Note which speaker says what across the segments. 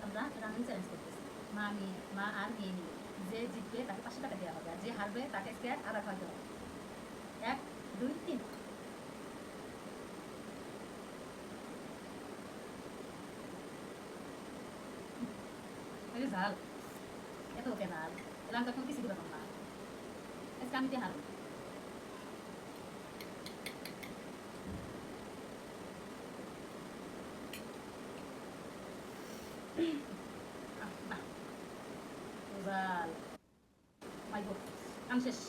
Speaker 1: আমরা running challenge করতেছি। মা আর মেয়ে মিলে যে জিতবে তাকে 500 টাকা দেওয়া হবে, আর যে হারবে তাকে আদা খাওয়াতে হবে। 1 2 3। ঝাল এত ওকে ঝাল এলাম তখন কিছু দিলাম না, আজকে আমি হারবো। ঝাল মাই গড, আমি শেষ।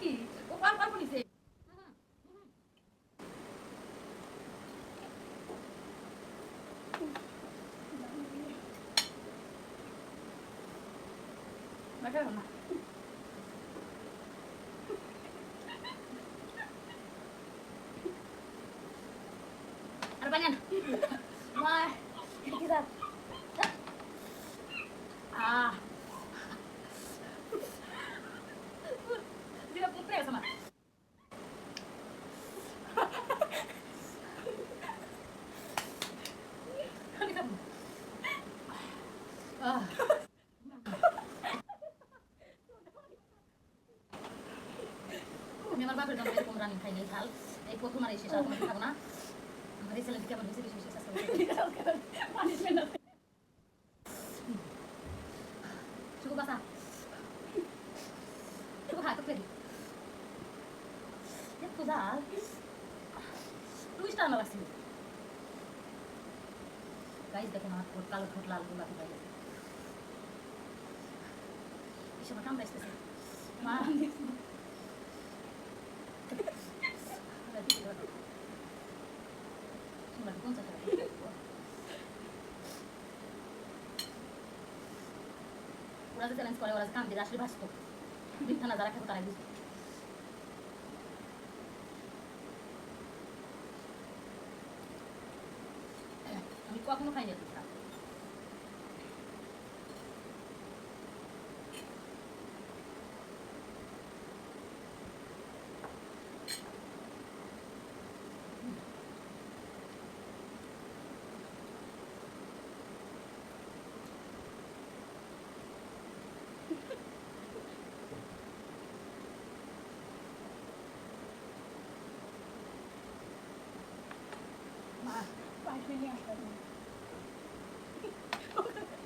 Speaker 1: কি ও পার পার নিছে। Macam mana? Ada banyak. Wah, kita. Ah. Tidak putih sama. Ah. আমি আমার বাপের জন্য এরকম রান্না খাই নাই ঝাল, এই প্রথম আর এই শেষ, আর খাবো না। আমার এই চ্যালেঞ্জ কেমন হয়েছে বেশি বেশি পানিশমেন্ট আছে। শুধু বাসা শুধু হাত ফেলি এত ঝাল, 2 স্টার না লাগছিল। গাইস দেখেন আমার ঠোঁট কালো, ঠোঁট লাল গোলাপি হয়ে গেছে। এই সময় কামড় আসতেছে মা। ওরা যে চ্যালেঞ্জ করে, ওরা যে কাম দিয়ে আসলে ভাসত মিথ্যা না যারা খেতো তারাই বুঝতো। আমি কখনো খাইনি এত খারাপ।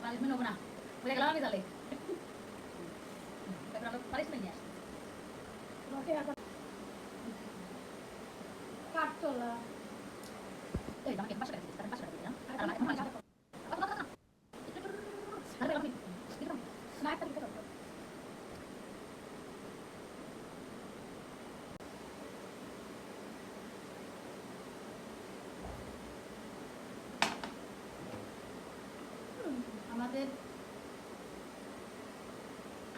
Speaker 1: পানিশমেন্ট হবো না, হয়ে গেলাম আমি জালে। পানিশমেন্ট নিয়ে আসছি কাঠতলা। এই আমাকে 500 টাকা দিতে, 500 টাকা দিলাম আর আমার না একটা দিতে পারবো। আমাদের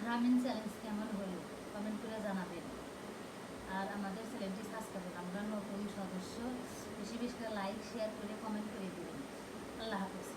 Speaker 1: রামেন চ্যালেঞ্জ কেমন হলো কমেন্ট করে জানাবেন, আর আমাদের চ্যানেলটি সাবস্ক্রাইব করুন। আমরা নতুন সদস্য, বেশি বেশি করে লাইক শেয়ার করে কমেন্ট করে দেবেন। আল্লাহ হাফেজ।